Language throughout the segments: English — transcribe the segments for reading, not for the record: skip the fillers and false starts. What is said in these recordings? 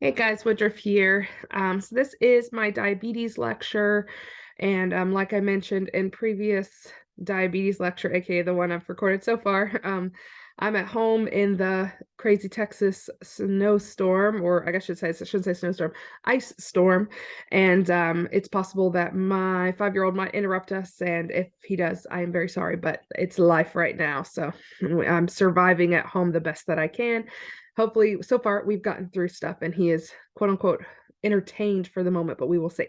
Hey guys, Woodruff here. So this is my diabetes lecture, and like I mentioned in previous diabetes lecture, aka the one I've recorded so far, I'm at home in the crazy Texas snowstorm, or I guess I shouldn't say snowstorm, ice storm, and it's possible that my 5-year-old might interrupt us, and if he does, I am very sorry, but it's life right now, so I'm surviving at home the best that I can. Hopefully, so far we've gotten through stuff and he is quote unquote entertained for the moment, but we will see.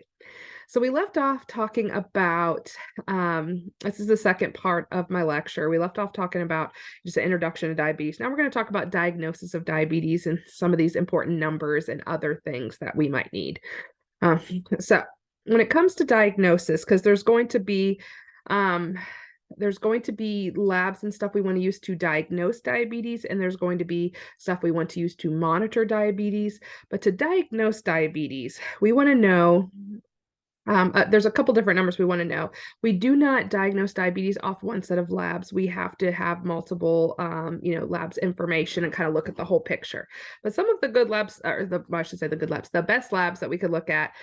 So we left off talking about this is the second part of my lecture. We left off talking about just an introduction to diabetes. Now we're going to talk about diagnosis of diabetes and some of these important numbers and other things that we might need. So when it comes to diagnosis, because um, there's going to be labs and stuff we want to use to diagnose diabetes, and there's going to be stuff we want to use to monitor diabetes. But to diagnose diabetes, we want to know there's a couple different numbers we want to know. We do not diagnose diabetes off one set of labs. We have to have multiple, labs information and kind of look at the whole picture. But some of the good labs, I should say the good labs, the best labs that we could look at,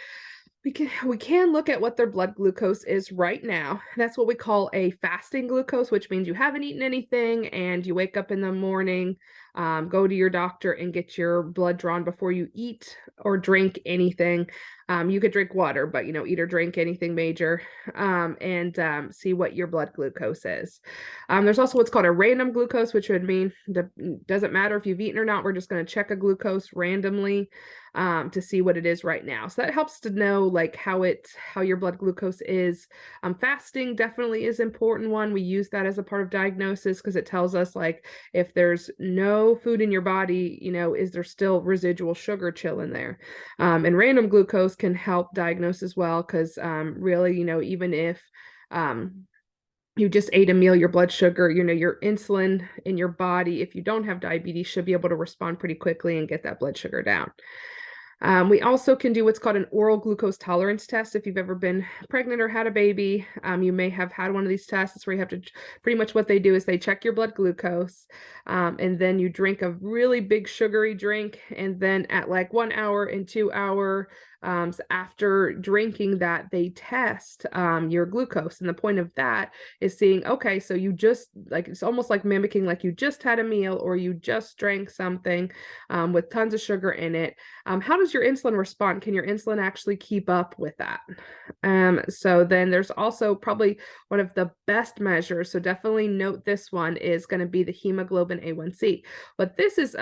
we can look at what their blood glucose is right now. That's what we call a fasting glucose, which means you haven't eaten anything and you wake up in the morning, go to your doctor and get your blood drawn before you eat or drink anything. You could drink water, but eat or drink anything major, and see what your blood glucose is. There's also what's called a random glucose, which would mean doesn't matter if you've eaten or not. We're just going to check a glucose randomly to see what it is right now. So that helps to know like how your blood glucose is. Fasting definitely is important one. We use that as a part of diagnosis because it tells us like if there's no food in your body, is there still residual sugar chill in there? And random glucose can help diagnose as well because really, even if you just ate a meal, your blood sugar, your insulin in your body, if you don't have diabetes, should be able to respond pretty quickly and get that blood sugar down. We also can do what's called an oral glucose tolerance test. If you've ever been pregnant or had a baby, you may have had one of these tests. It's where you have to, pretty much what they do is they check your blood glucose, and then you drink a really big sugary drink. And then at like 1 hour and 2 hour after drinking that, they test your glucose. And the point of that is seeing, okay, so you just like, it's almost like mimicking like you just had a meal or you just drank something with tons of sugar in it. How does your insulin respond? Can your insulin actually keep up with that? So then there's also probably one of the best measures. So definitely note this one is going to be the hemoglobin A1C. But this is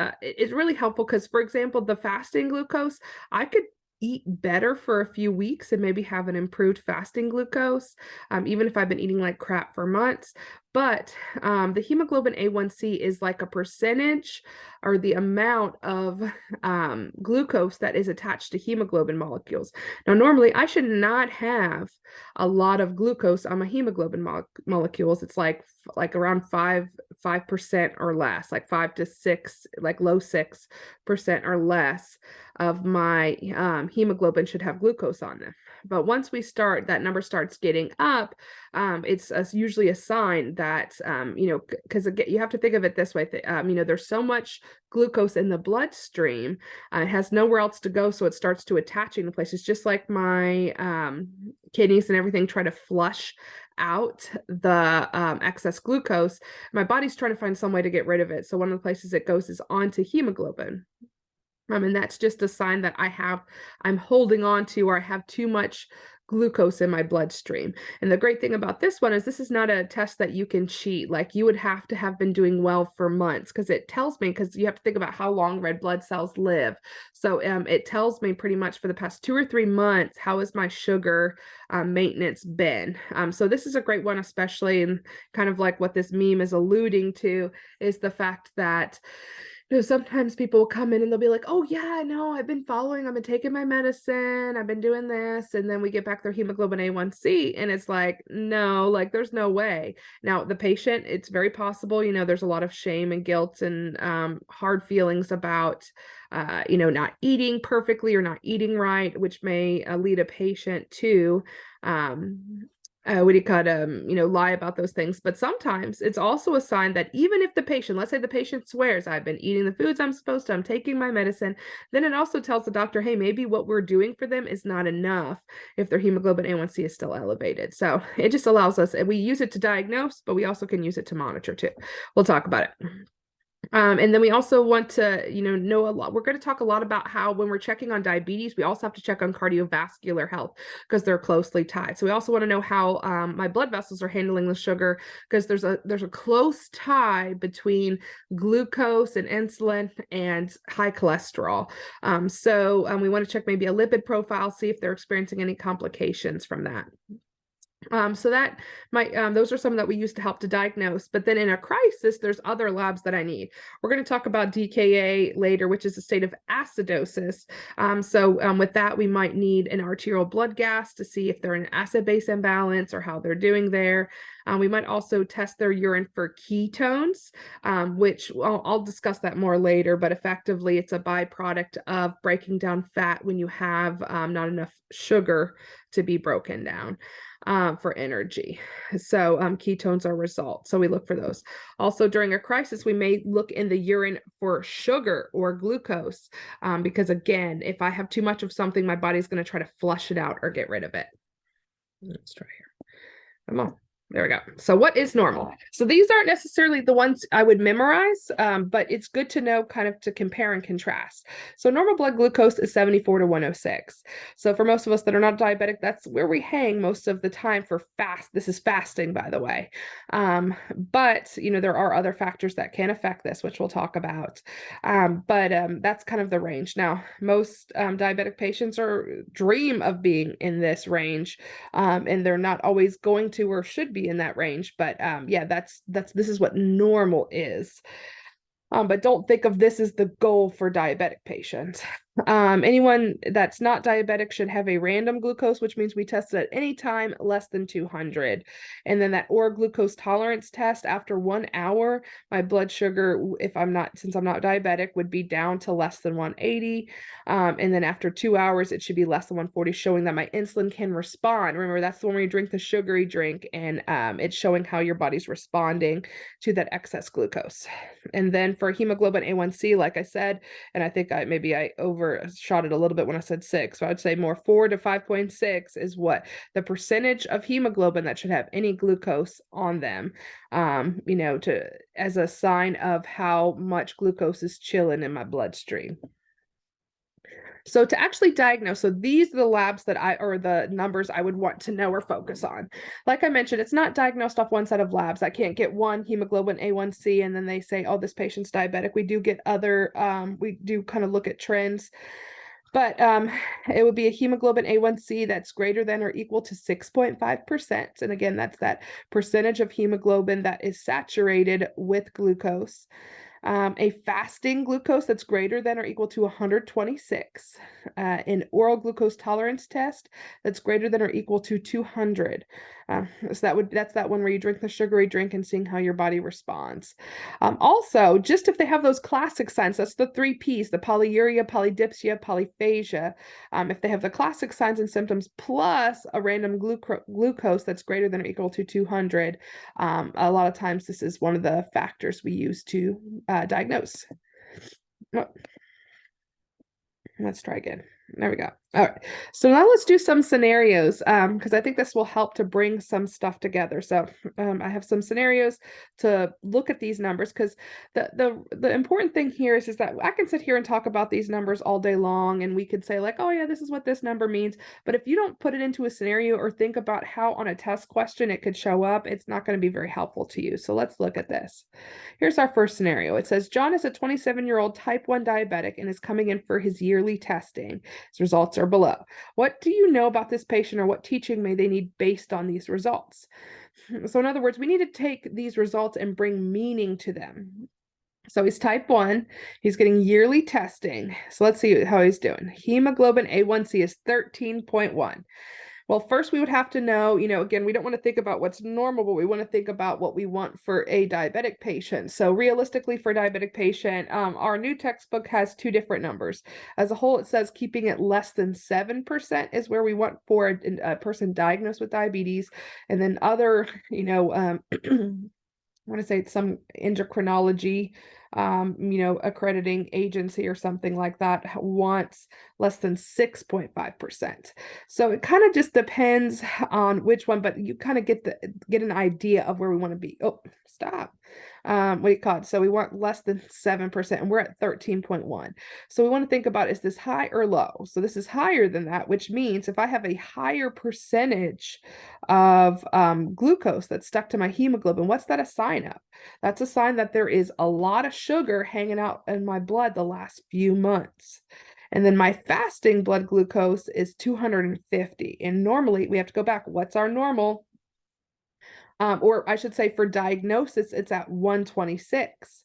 really helpful because, for example, the fasting glucose, I could eat better for a few weeks and maybe have an improved fasting glucose, even if I've been eating like crap for months. But the hemoglobin A1C is like a percentage or the amount of glucose that is attached to hemoglobin molecules. Now, normally I should not have a lot of glucose on my hemoglobin molecules. It's like around 5% or less, like 5 to 6, like low 6% or less of my hemoglobin should have glucose on them. But once that number starts getting up, it's usually a sign that, because you have to think of it this way, there's so much glucose in the bloodstream, it has nowhere else to go, so it starts to attaching to places, just like my kidneys and everything try to flush out the excess glucose. My body's trying to find some way to get rid of it. So one of the places it goes is onto hemoglobin. And that's just a sign that I'm holding on to, or I have too much glucose in my bloodstream. And the great thing about this one is this is not a test that you can cheat. Like you would have to have been doing well for months because it tells me, because you have to think about how long red blood cells live. So it tells me pretty much for the past 2 or 3 months, how has my sugar maintenance been? So this is a great one, especially, and kind of like what this meme is alluding to is the fact that sometimes people will come in and they'll be like, oh yeah, no, I've been taking my medicine, I've been doing this. And then we get back their hemoglobin A1C and it's like, no, like there's no way. Now the patient, it's very possible, there's a lot of shame and guilt and hard feelings about, not eating perfectly or not eating right, which may lead a patient to, lie about those things. But sometimes it's also a sign that even if the patient, let's say the patient swears, I've been eating the foods I'm supposed to, I'm taking my medicine, then it also tells the doctor, hey, maybe what we're doing for them is not enough if their hemoglobin A1C is still elevated. So it just allows us, we use it to diagnose, but we also can use it to monitor too. We'll talk about it. And then we also want to, know a lot. We're going to talk a lot about how when we're checking on diabetes, we also have to check on cardiovascular health because they're closely tied. So we also want to know how my blood vessels are handling the sugar because there's a close tie between glucose and insulin and high cholesterol. So we want to check maybe a lipid profile, see if they're experiencing any complications from that. So that might those are some that we use to help to diagnose. But then in a crisis, there's other labs that I need. We're going to talk about DKA later, which is a state of acidosis. With that, we might need an arterial blood gas to see if they're in an acid-base imbalance or how they're doing there. We might also test their urine for ketones, which I'll discuss that more later, but effectively it's a byproduct of breaking down fat when you have not enough sugar to be broken down for energy. So ketones are result. So we look for those. Also during a crisis, we may look in the urine for sugar or glucose because again, if I have too much of something, my body's going to try to flush it out or get rid of it. Let's try here. Come on. There we go. So what is normal? So these aren't necessarily the ones I would memorize, but it's good to know kind of to compare and contrast. So normal blood glucose is 74 to 106. So for most of us that are not diabetic, that's where we hang most of the time for fast. This is fasting, by the way. But there are other factors that can affect this, which we'll talk about. But that's kind of the range. Now, most diabetic patients dream of being in this range, and they're not always going to or should be in that range. But this is what normal is. But don't think of this as the goal for diabetic patients. Anyone that's not diabetic should have a random glucose, which means we test it at any time less than 200. And then that oral glucose tolerance test after 1 hour, my blood sugar, since I'm not diabetic, would be down to less than 180. And then after 2 hours, it should be less than 140, showing that my insulin can respond. Remember, that's the one where you drink the sugary drink, and it's showing how your body's responding to that excess glucose. And then for hemoglobin A1C, like I said, and I think I overshot it a little bit when I said 6. So I would say more 4 to 5.6 is what the percentage of hemoglobin that should have any glucose on them, as a sign of how much glucose is chilling in my bloodstream. So to actually diagnose, so these are the labs or the numbers I would want to know or focus on. Like I mentioned, it's not diagnosed off one set of labs. I can't get one hemoglobin A1C and then they say, oh, this patient's diabetic. We do get other, we do kind of look at trends. But it would be a hemoglobin A1C that's greater than or equal to 6.5%. And again, that's that percentage of hemoglobin that is saturated with glucose. A fasting glucose that's greater than or equal to 126, an oral glucose tolerance test that's greater than or equal to 200. So that's that one where you drink the sugary drink and seeing how your body responds. Also, just if they have those classic signs, that's the 3 Ps, the polyuria, polydipsia, polyphagia. If they have the classic signs and symptoms plus a random glucose that's greater than or equal to 200, a lot of times this is one of the factors we use to diagnose. Oh. Let's try again. There we go. All right. So now let's do some scenarios because I think this will help to bring some stuff together. So I have some scenarios to look at these numbers because the important thing here is that I can sit here and talk about these numbers all day long and we could say like, oh yeah, this is what this number means. But if you don't put it into a scenario or think about how on a test question it could show up, it's not going to be very helpful to you. So let's look at this. Here's our first scenario. It says John is a 27-year-old type 1 diabetic and is coming in for his yearly testing. His results are below. What do you know about this patient or what teaching may they need based on these results? So in other words, we need to take these results and bring meaning to them. So he's type 1, he's getting yearly testing. So let's see how he's doing. Hemoglobin A1C is 13.1. Well, first we would have to know, again, we don't want to think about what's normal, but we want to think about what we want for a diabetic patient. So realistically for a diabetic patient, our new textbook has two different numbers. As a whole, it says keeping it less than 7% is where we want for a person diagnosed with diabetes. And then other, I want to say it's some endocrinology, accrediting agency or something like that wants less than 6.5%. So it kind of just depends on which one, but you kind of get an idea of where we want to be. Oh, stop. What do you call it? So we want less than 7%, and we're at 13.1. So we want to think about, is this high or low? So this is higher than that, which means if I have a higher percentage of glucose that's stuck to my hemoglobin, what's that a sign of? That's a sign that there is a lot of sugar hanging out in my blood the last few months. And then my fasting blood glucose is 250. And normally we have to go back. What's our normal? Or I should say for diagnosis, it's at 126.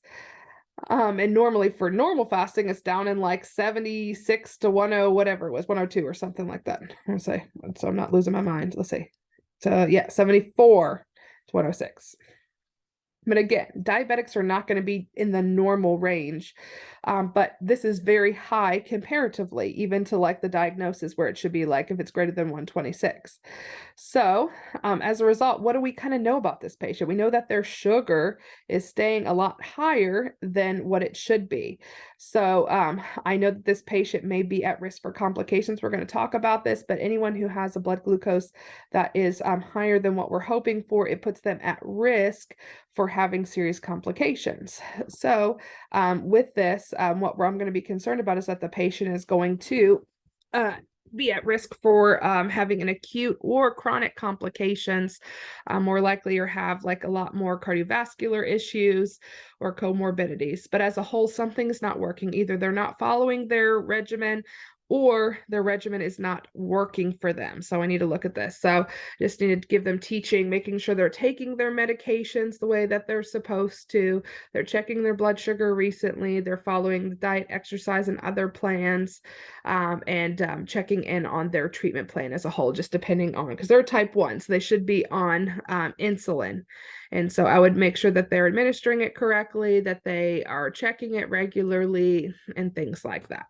And normally for normal fasting, it's down in like 76 to 10, whatever it was, 102 or something like that. Let's say, so I'm not losing my mind. Let's see. So yeah, 74 to 106. But again, diabetics are not going to be in the normal range, but this is very high comparatively, even to like the diagnosis where it should be like if it's greater than 126. So as a result, what do we kind of know about this patient? We know that their sugar is staying a lot higher than what it should be. So I know that this patient may be at risk for complications. We're going to talk about this, but anyone who has a blood glucose that is higher than what we're hoping for, it puts them at risk for having serious complications. So with this, what I'm going to be concerned about is that the patient is going to be at risk for having an acute or chronic complications, more likely or have like a lot more cardiovascular issues or comorbidities. But as a whole, something's not working. Either they're not following their regimen or their regimen is not working for them. So I need to look at this. So just need to give them teaching, making sure they're taking their medications the way that they're supposed to. They're checking their blood sugar recently. They're following the diet, exercise, and other plans, and checking in on their treatment plan as a whole, just depending on, because they're type 1, so they should be on insulin. And so I would make sure that they're administering it correctly, that they are checking it regularly, and things like that.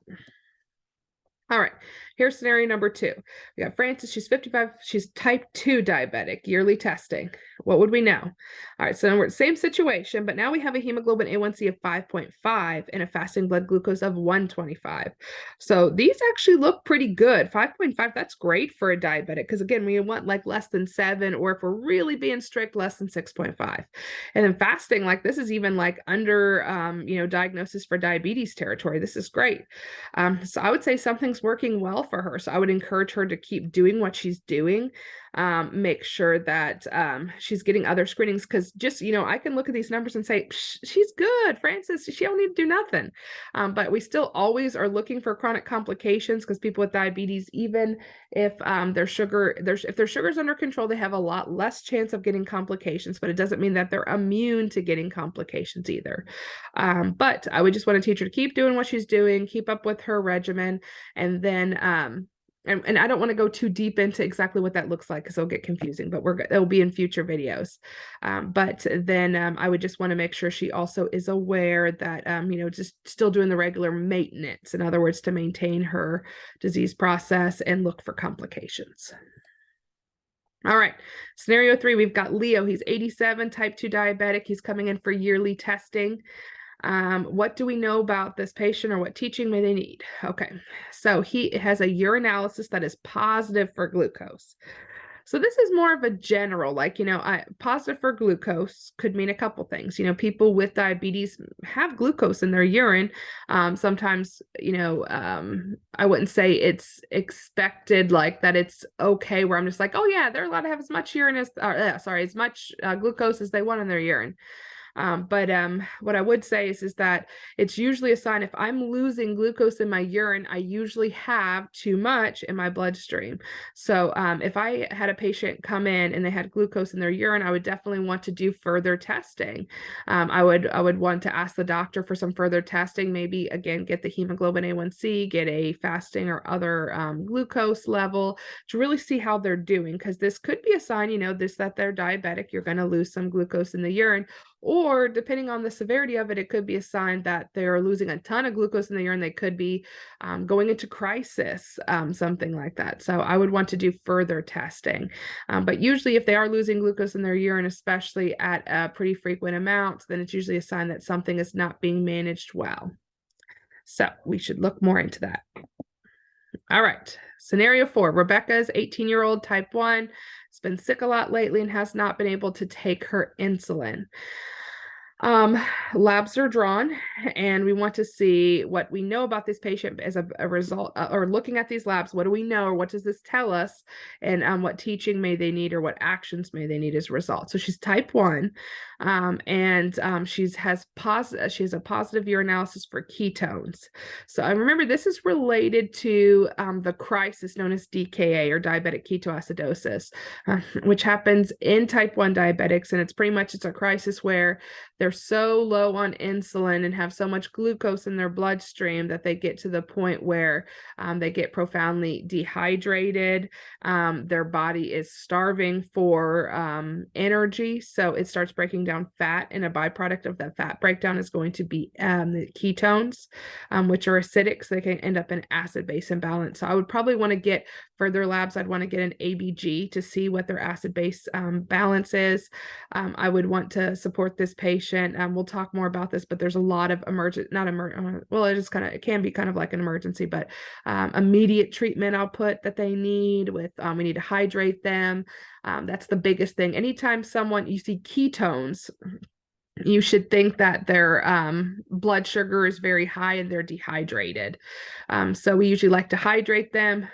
All right, here's scenario number 2. We got Frances, she's 55, she's type 2 diabetic, yearly testing. What would we know? All right, so we're same situation, but now we have a hemoglobin A1C of 5.5 and a fasting blood glucose of 125. So these actually look pretty good. 5.5, that's great for a diabetic, because again, we want like less than 7, or if we're really being strict, less than 6.5. And then fasting, like this is even like under, diagnosis for diabetes territory. This is great. So I would say something's working well for her. So I would encourage her to keep doing what she's doing. Make sure that she's getting other screenings, because just, I can look at these numbers and say, she's good, Frances, she don't need to do nothing. But we still always are looking for chronic complications, because people with diabetes, even if their sugar's under control, they have a lot less chance of getting complications, but it doesn't mean that they're immune to getting complications either. But I would just want to teach her to keep doing what she's doing, keep up with her regimen, and then and I don't want to go too deep into exactly what that looks like, because it'll get confusing, but it'll be in future videos. But then I would just want to make sure she also is aware that, just still doing the regular maintenance, in other words, to maintain her disease process and look for complications. All right, scenario 3, we've got Leo. He's 87, type 2 diabetic. He's coming in for yearly testing. What do we know about this patient, or what teaching may they need? Okay, so he has a urinalysis that is positive for glucose. So this is more of a general, like, positive for glucose could mean a couple things. People with diabetes have glucose in their urine. Sometimes, I wouldn't say it's expected, like that it's okay, where I'm just like, oh yeah, they're allowed to have as much urine as, as much glucose as they want in their urine. But what I would say is that it's usually a sign if I'm losing glucose in my urine, I usually have too much in my bloodstream. So if I had a patient come in and they had glucose in their urine, I would definitely want to do further testing. I would want to ask the doctor for some further testing, maybe again get the hemoglobin A1C, get a fasting or other glucose level to really see how they're doing, because this could be a sign, that they're diabetic. You're going to lose some glucose in the urine, or depending on the severity of it, it could be a sign that they're losing a ton of glucose in the urine. They could be going into crisis, something like that. So I would want to do further testing. But usually if they are losing glucose in their urine, especially at a pretty frequent amount, then it's usually a sign that something is not being managed well. So we should look more into that. All right. Scenario 4, Rebecca's 18-year-old type 1, has been sick a lot lately and has not been able to take her insulin. Labs are drawn, and we want to see what we know about this patient as a result, or looking at these labs, what do we know, or what does this tell us, and what teaching may they need, or what actions may they need as a result. So she's type 1, and she has a positive urinalysis for ketones. So I remember this is related to the crisis known as DKA, or diabetic ketoacidosis, which happens in type 1 diabetics, and it's a crisis where they're so low on insulin and have so much glucose in their bloodstream that they get to the point where they get profoundly dehydrated. Their body is starving for energy, so it starts breaking down fat, and a byproduct of that fat breakdown is going to be the ketones, which are acidic, so they can end up in acid-base imbalance. So I would probably want to get further labs. I'd want to get an ABG to see what their acid-base balance is. I would want to support this patient. We'll talk more about this, but there's a lot of it can be kind of like an emergency, but immediate treatment output that they need with, we need to hydrate them. That's the biggest thing. Anytime you see ketones, you should think that their blood sugar is very high and they're dehydrated. So we usually like to hydrate them,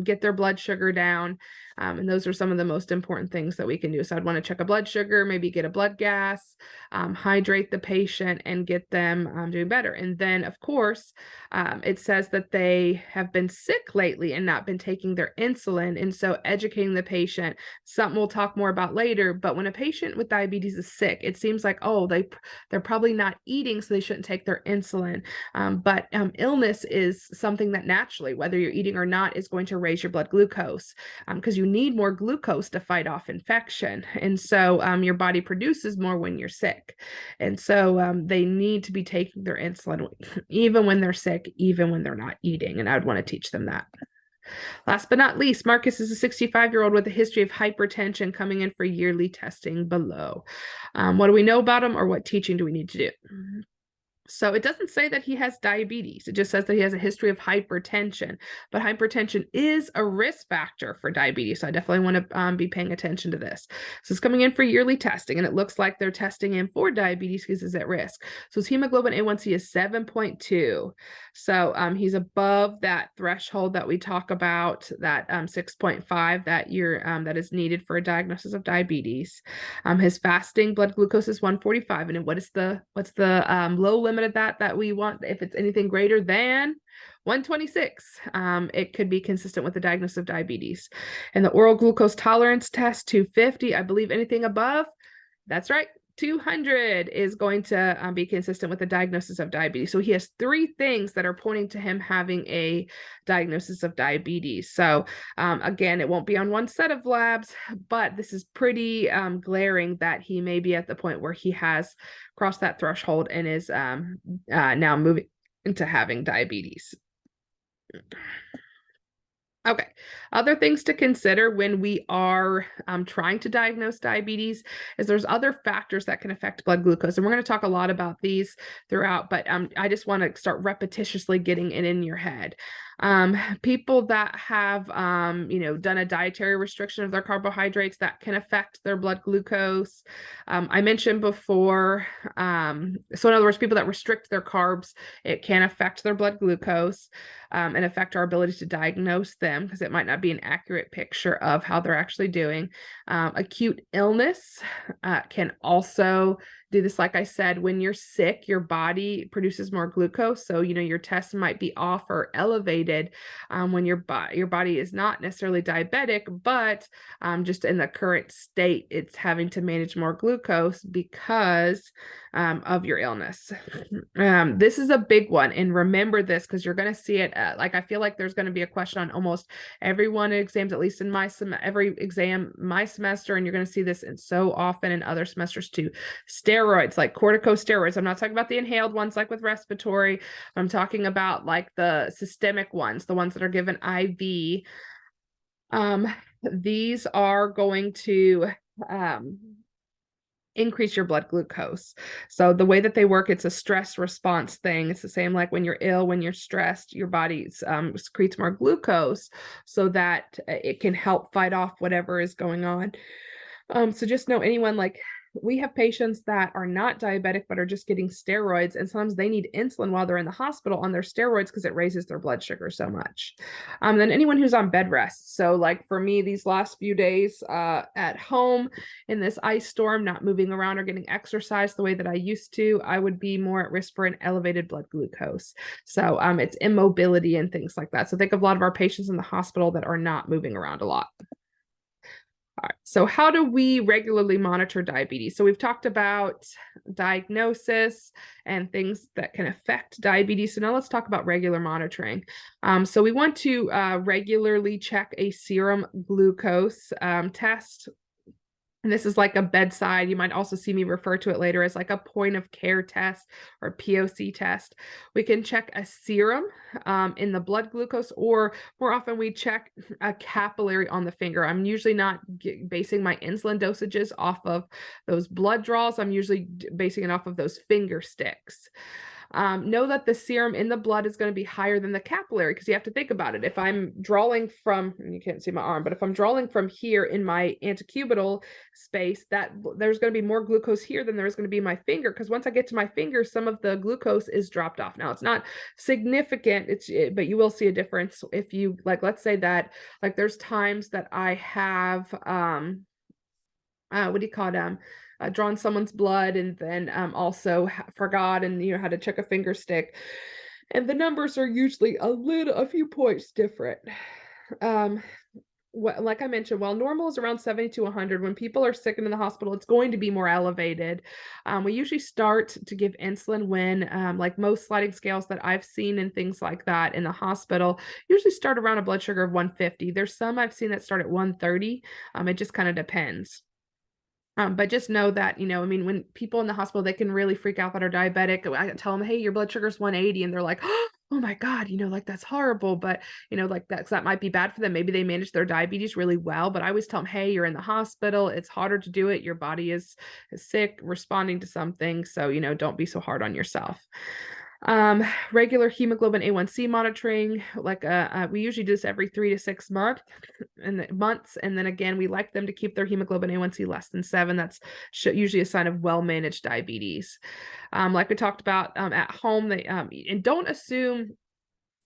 get their blood sugar down. And those are some of the most important things that we can do. So I'd want to check a blood sugar, maybe get a blood gas, hydrate the patient, and get them doing better. And then, of course, it says that they have been sick lately and not been taking their insulin. And so educating the patient, something we'll talk more about later, but when a patient with diabetes is sick, it seems like, they're probably not eating, so they shouldn't take their insulin. But illness is something that naturally, whether you're eating or not, is going to raise your blood glucose, because you need more glucose to fight off infection. And so your body produces more when you're sick. And so they need to be taking their insulin even when they're sick, even when they're not eating. And I would want to teach them that. Last but not least, Marcus is a 65-year-old with a history of hypertension coming in for yearly testing below. What do we know about him, or what teaching do we need to do? So it doesn't say that he has diabetes. It just says that he has a history of hypertension, but hypertension is a risk factor for diabetes. So I definitely want to be paying attention to this. So it's coming in for yearly testing, and it looks like they're testing him for diabetes because he's at risk. So his hemoglobin A1C is 7.2. So he's above that threshold that we talk about, that 6.5 that is needed for a diagnosis of diabetes. His fasting blood glucose is 145, and what's the low limit of that we want? If it's anything greater than 126, it could be consistent with the diagnosis of diabetes. And the oral glucose tolerance test, 250. I believe anything above, that's right, 200 is going to be consistent with the diagnosis of diabetes. So he has 3 things that are pointing to him having a diagnosis of diabetes. So again, it won't be on one set of labs, but this is pretty glaring that he may be at the point where he has crossed that threshold and is now moving into having diabetes. Okay, other things to consider when we are trying to diagnose diabetes is there's other factors that can affect blood glucose. And we're going to talk a lot about these throughout, but I just want to start repetitiously getting it in your head. People that have, done a dietary restriction of their carbohydrates, that can affect their blood glucose. I mentioned before, so in other words, people that restrict their carbs, it can affect their blood glucose and affect our ability to diagnose them, because it might not be an accurate picture of how they're actually doing. Acute illness can also do this, like I said, when you're sick, your body produces more glucose. So, your tests might be off or elevated when your body is not necessarily diabetic, but just in the current state, it's having to manage more glucose because of your illness. This is a big one. And remember this, because you're going to see it. Like, I feel like there's going to be a question on almost every one of exams, at least in every exam my semester. And you're going to see this so often in other semesters too. Steroids, like corticosteroids. I'm not talking about the inhaled ones like with respiratory. I'm talking about like the systemic ones, the ones that are given IV. These are going to increase your blood glucose. So the way that they work, it's a stress response thing. It's the same like when you're ill, when you're stressed, your body secretes more glucose so that it can help fight off whatever is going on. So just know anyone, like, we have patients that are not diabetic but are just getting steroids, and sometimes they need insulin while they're in the hospital on their steroids because it raises their blood sugar so much. Then anyone who's on bed rest. So like for me, these last few days at home in this ice storm, not moving around or getting exercise the way that I used to, I would be more at risk for an elevated blood glucose. So it's immobility and things like that. So think of a lot of our patients in the hospital that are not moving around a lot. All right, so how do we regularly monitor diabetes? So we've talked about diagnosis and things that can affect diabetes. So now let's talk about regular monitoring. So we want to regularly check a serum glucose test. And this is like a bedside. You might also see me refer to it later as like a point of care test or POC test. We can check a serum in the blood glucose, or more often we check a capillary on the finger. I'm usually not basing my insulin dosages off of those blood draws. I'm usually basing it off of those finger sticks. Know that the serum in the blood is going to be higher than the capillary, because you have to think about it. If I'm drawing from, you can't see my arm, but if I'm drawing from here in my antecubital space, that there's going to be more glucose here than there's going to be my finger, because once I get to my finger, some of the glucose is dropped off. Now, it's not significant, but you will see a difference if you, like, let's say that, like, there's times that I have, what do you call them? Drawn someone's blood and then also forgot and had to check a finger stick. And the numbers are usually a few points different. Like I mentioned, while normal is around 70 to 100, when people are sick and in the hospital, it's going to be more elevated. We usually start to give insulin when, like most sliding scales that I've seen and things like that in the hospital, usually start around a blood sugar of 150. There's some I've seen that start at 130. It just kind of depends. But just know that, when people in the hospital, they can really freak out that are diabetic. I tell them, hey, your blood sugar is 180. And they're like, oh my God, like that's horrible. But, like that might be bad for them. Maybe they manage their diabetes really well. But I always tell them, hey, you're in the hospital. It's harder to do it. Your body is sick, responding to something. So, don't be so hard on yourself. Regular hemoglobin A1C monitoring, like we usually do this every 3 to 6 months, and then again, we like them to keep their hemoglobin A1C less than 7. That's usually a sign of well-managed diabetes. Like we talked about at home, they and don't assume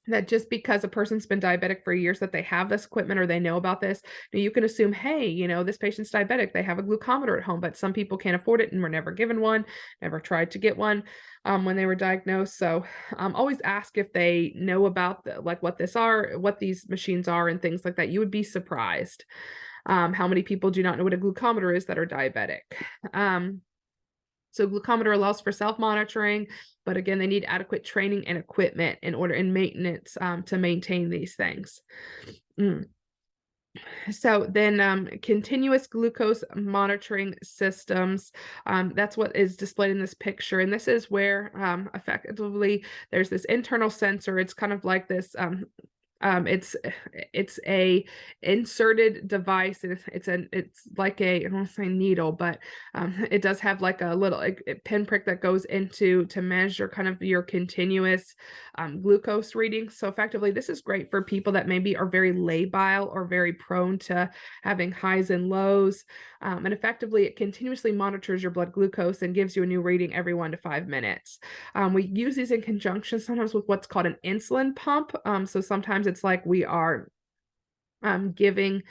that just because a person's been diabetic for years that they have this equipment or they know about this. You can assume, hey, this patient's diabetic, they have a glucometer at home, but some people can't afford it and were never given one, never tried to get one when they were diagnosed. So always ask if they know about what these machines are and things like that. You would be surprised how many people do not know what a glucometer is that are diabetic. So glucometer allows for self-monitoring, but again, they need adequate training and equipment and maintenance to maintain these things. So then continuous glucose monitoring systems, that's what is displayed in this picture. And this is where effectively there's this internal sensor. It's kind of like this it's a inserted device. It's like I don't want to say needle, but it does have like a little pinprick that goes into to measure kind of your continuous glucose reading. So effectively, this is great for people that maybe are very labile or very prone to having highs and lows. And effectively, it continuously monitors your blood glucose and gives you a new reading every 1 to 5 minutes. We use these in conjunction sometimes with what's called an insulin pump. So sometimes it's like we are giving,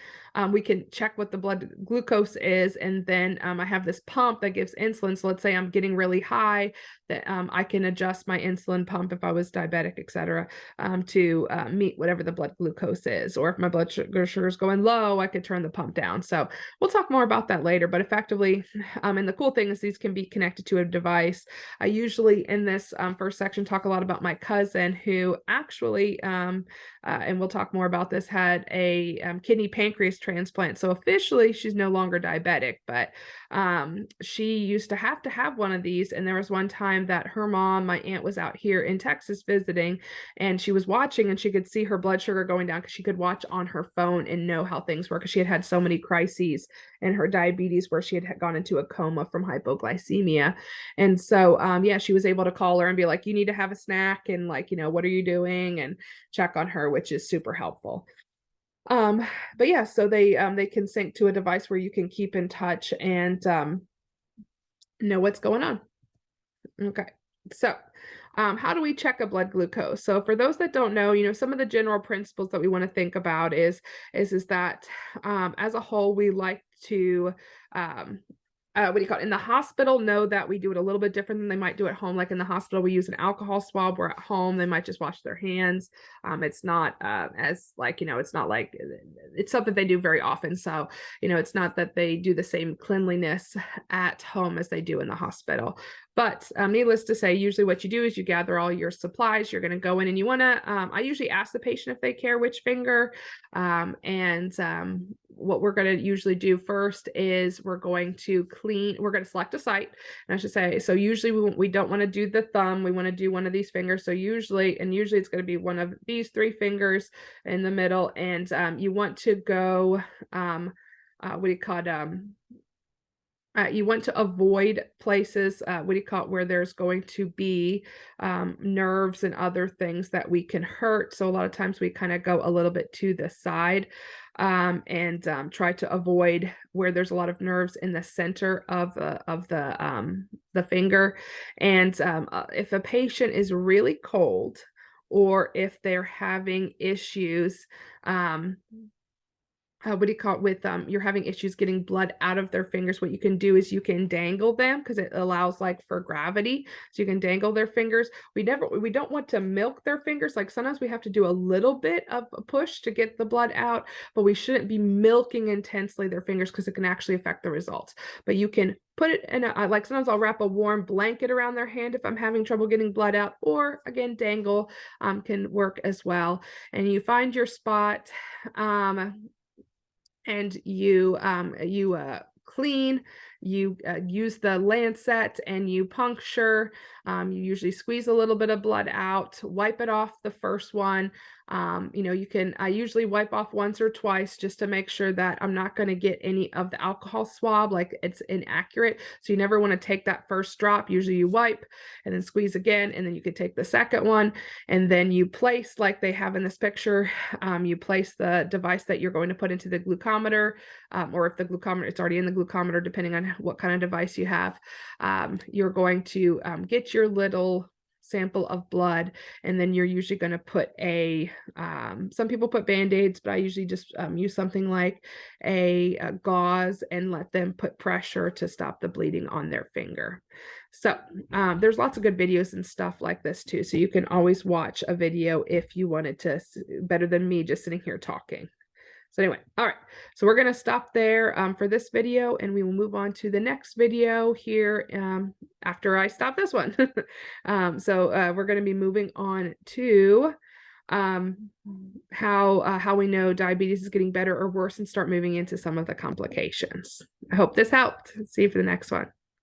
we can check what the blood glucose is, and then I have this pump that gives insulin. So let's say I'm getting really high, that I can adjust my insulin pump if I was diabetic, etc., to meet whatever the blood glucose is. Or if my blood sugar is going low, I could turn the pump down. So we'll talk more about that later. But effectively, and the cool thing is these can be connected to a device. I usually in this first section talk a lot about my cousin who actually and we'll talk more about this, had a kidney pancreas transplant. So officially, she's no longer diabetic, but she used to have one of these. And there was one time that her mom, my aunt, was out here in Texas visiting, and she was watching, and she could see her blood sugar going down because she could watch on her phone and know how things were, because she had had so many crises in her diabetes where she had gone into a coma from hypoglycemia. And so, yeah, she was able to call her and be like, you need to have a snack, and like, what are you doing? And check on her, which is super helpful. But yeah, so they can sync to a device where you can keep in touch and know what's going on. Okay. So, how do we check a blood glucose? So for those that don't know, some of the general principles that we want to think about is that as a whole, we like to what do you call it? In the hospital, know that we do it a little bit different than they might do at home. Like in the hospital, we use an alcohol swab, where at home, they might just wash their hands. It's not as like, it's not like it's something they do very often. So, it's not that they do the same cleanliness at home as they do in the hospital. But needless to say, usually what you do is you gather all your supplies. You're going to go in and you want to, I usually ask the patient if they care which finger. What we're going to usually do first is we're going to select a site. And I should say, so usually we don't want to do the thumb. We want to do one of these fingers. So usually it's going to be one of these 3 fingers in the middle. And you want to go, what do you call it? You want to avoid places, where there's going to be nerves and other things that we can hurt. So a lot of times we kind of go a little bit to the side and try to avoid where there's a lot of nerves in the center of the finger. And if a patient is really cold, or if they're having issues, what do you call it, with you're having issues getting blood out of their fingers, what you can do is you can dangle them, because it allows like for gravity. So you can dangle their fingers. We don't want to milk their fingers. Like sometimes we have to do a little bit of a push to get the blood out, but we shouldn't be milking intensely their fingers, because it can actually affect the results. But you can put it in like sometimes I'll wrap a warm blanket around their hand if I'm having trouble getting blood out, or again, dangle can work as well. And you find your spot, and you clean, you use the lancet and you puncture. You usually squeeze a little bit of blood out, wipe it off the first one. I usually wipe off once or twice, just to make sure that I'm not going to get any of the alcohol swab, like it's inaccurate. So you never want to take that first drop. Usually you wipe and then squeeze again, and then you could take the second one, and then you place, like they have in this picture, you place the device that you're going to put into the glucometer, or if the glucometer, it's already in the glucometer, depending on what kind of device you have. You're going to get your little sample of blood, and then you're usually going to put some people put band-aids, but I usually just use something like a gauze and let them put pressure to stop the bleeding on their finger. So there's lots of good videos and stuff like this too, so you can always watch a video if you wanted to, better than me just sitting here talking. So anyway, all right, so we're going to stop there for this video, and we will move on to the next video here after I stop this one. So we're going to be moving on to how we know diabetes is getting better or worse, and start moving into some of the complications. I hope this helped. See you for the next one.